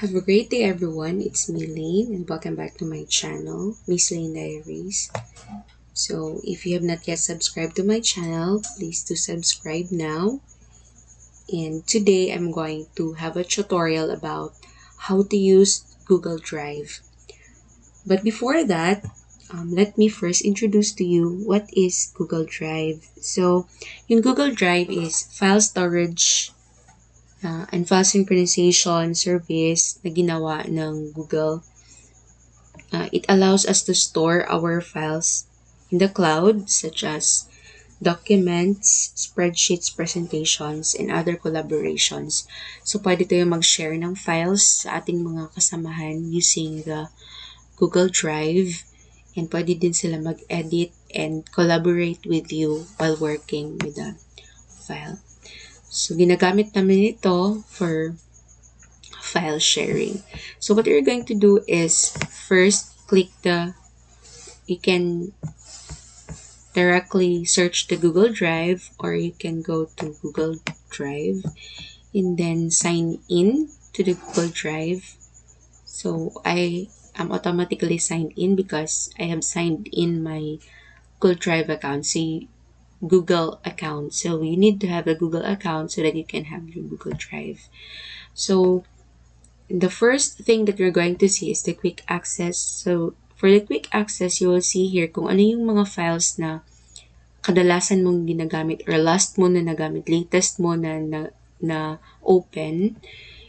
Have a great day, everyone. It's me, Lane, and welcome back to my channel, Miss Lane Diaries. So, if you have not yet subscribed to my channel, please do subscribe now. And today, I'm going to have a tutorial about how to use Google Drive. But before that, let me first introduce to you what is Google Drive. So, yung Google Drive is file storage and file synchronization service na ginawa ng Google. It allows us to store our files in the cloud, such as documents, spreadsheets, presentations, and other collaborations. So, pwede tayo mag-share ng files sa ating mga kasamahan using the Google Drive. And pwede din sila mag-edit and collaborate with you while working with the file. So, ginagamit namin ito for file sharing. So, what you're going to do is first you can directly search the Google Drive, or you can go to Google Drive and then sign in to the Google Drive. So I am automatically signed in because I have signed in my Google Drive account. Google account. So you need to have a Google account so that you can have your Google Drive. So the first thing that you're going to see is the quick access. So for the quick access, you will see here kung ano yung mga files na kadalasan mong ginagamit or last mo na nagamit, latest mo na open.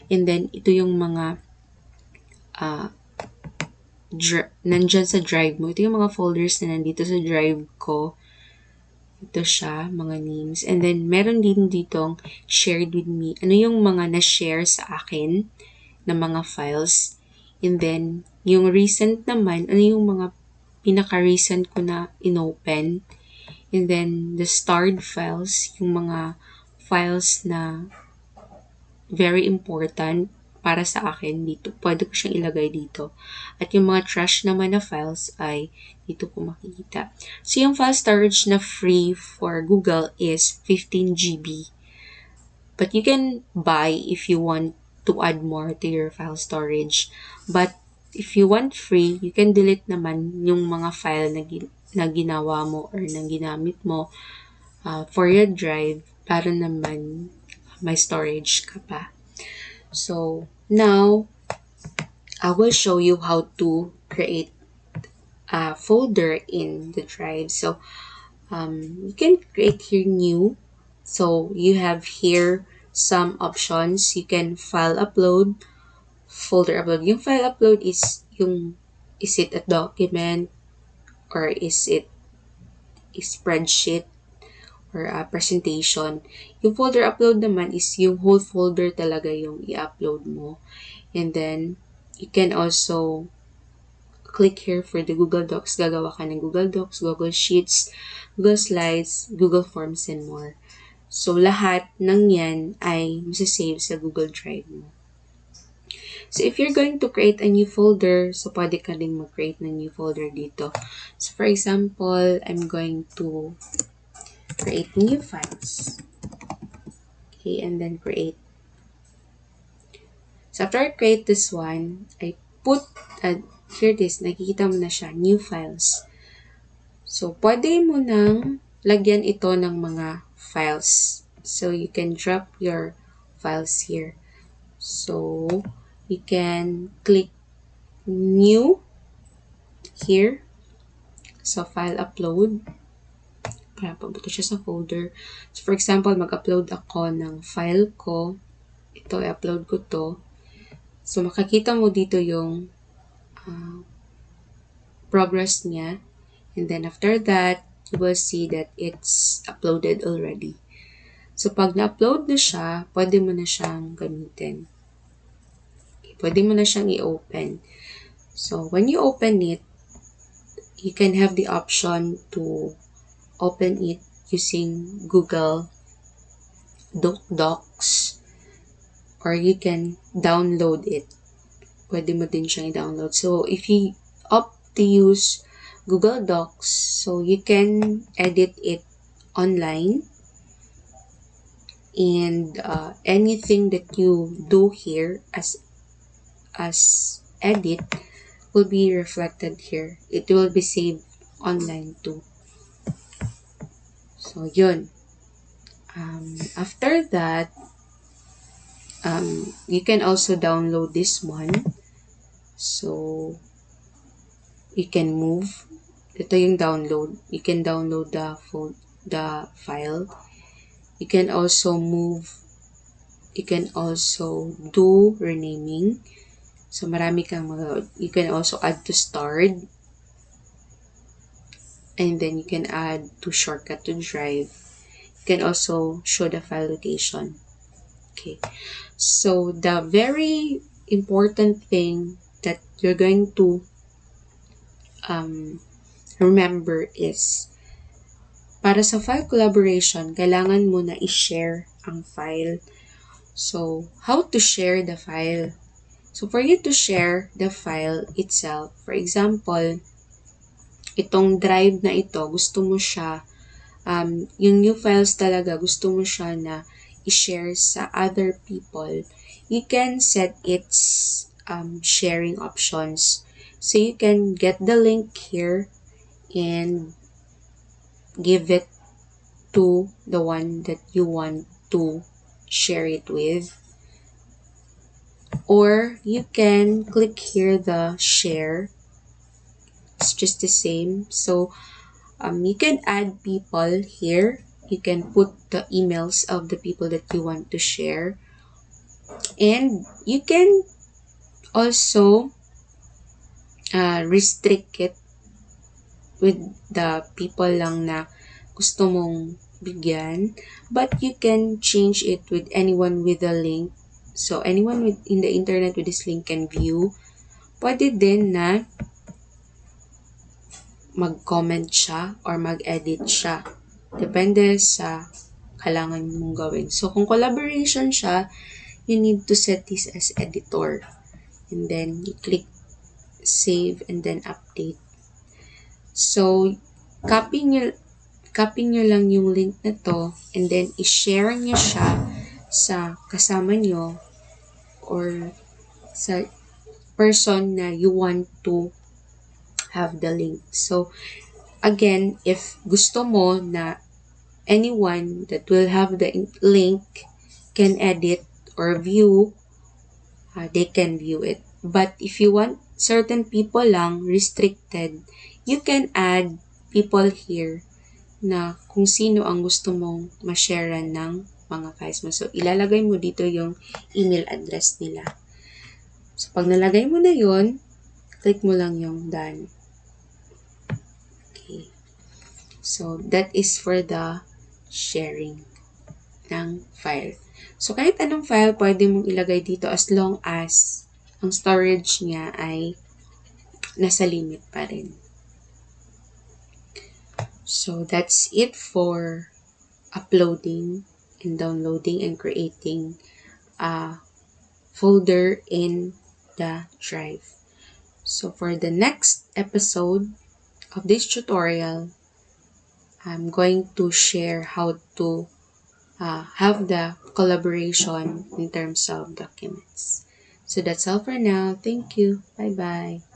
And then ito yung mga nandyan sa drive mo. Ito yung mga folders na nandito sa drive ko. Ito siya, mga names. And then meron din ditong shared with me. Ano yung mga na-share sa akin na mga files. And then yung recent naman, ano yung mga pinaka-recent ko na inopen. And then, the starred files, yung mga files na very important para sa akin dito. Pwede ko siyang ilagay dito. At yung mga trash naman na files ay dito ko makikita. So, yung file storage na free for Google is 15 GB. But you can buy if you want to add more to your file storage. But if you want free, you can delete naman yung mga file na ginawa mo or na ginamit mo for your drive para naman may storage ka pa. So, now, I will show you how to create a folder in the drive. So, you can create here new. So, you have here some options. You can file upload, folder upload. Yung file upload is it a document or is it a spreadsheet or a presentation. Yung folder upload naman is yung whole folder talaga yung i-upload mo. And then, you can also click here for the Google Docs. Gagawa ka ng Google Docs, Google Sheets, Google Slides, Google Forms, and more. So, lahat ng yan ay masasave sa Google Drive mo. So, if you're going to create a new folder, so pwede ka rin mag-create ng new folder dito. So, for example, I'm going to create new files. Okay, and then create. So after I create this one, I put, here it is, nakikita mo na siya, new files. So, pwede mo nang lagyan ito ng mga files. So, you can drop your files here. So, you can click new here. So, file upload. Para pabuto siya sa folder. So, for example, mag-upload ako ng file ko. Ito, i-upload ko to. So, makikita mo dito yung progress niya. And then, after that, you will see that it's uploaded already. So, pag na-upload na siya, pwede mo na siyang gamitin. Okay, pwede mo na siyang i-open. So, when you open it, you can have the option to open it using Google Docs, or you can download it. Pwede mo din siyang i-download. So, if you opt to use Google Docs, so you can edit it online, and anything that you do here as as edit will be reflected here. It will be saved online too. So, yun. After that, you can also download this one. So, you can move. Ito yung download. You can download the file. You can also move. You can also do renaming. So, marami kang you can also add to start. And then you can add to shortcut to drive. You can also show the file location. Okay. So, the very important thing that you're going to remember is para sa file collaboration, kailangan mo na i-share ang file. So, how to share the file? So, for you to share the file itself, for example, itong drive na ito, gusto mo siya, yung new files talaga, gusto mo siya na i-share sa other people, you can set its sharing options. So, you can get the link here and give it to the one that you want to share it with. Or you can click here the share. It's just the same. So you can add people here. You can put the emails of the people that you want to share. And you can also restrict it with the people lang na gusto mong bigyan. But you can change it with anyone with a link. So, anyone in the internet with this link can view. Pwede din na mag-comment siya or mag-edit siya. Depende sa kailangan mong gawin. So, kung collaboration siya, you need to set this as editor. And then, you click save and then update. So, copy nyo lang yung link na to and then i-share nyo siya sa kasama nyo or sa person na you want to have the link. So, again, if gusto mo na anyone that will have the link can edit or view, they can view it. But if you want certain people lang, restricted, you can add people here na kung sino ang gusto mong ma-sharean ng mga files mo. So, ilalagay mo dito yung email address nila. So, pag nalagay mo na yun, click mo lang yung done. Okay. So, that is for the sharing ng file. So, kahit anong file, pwede mong ilagay dito as long as ang storage niya ay nasa limit pa rin. So, that's it for uploading and downloading and creating a folder in the drive. So, for the next episode of this tutorial, I'm going to share how to have the collaboration in terms of documents. So, that's all for now. Thank you. Bye-bye.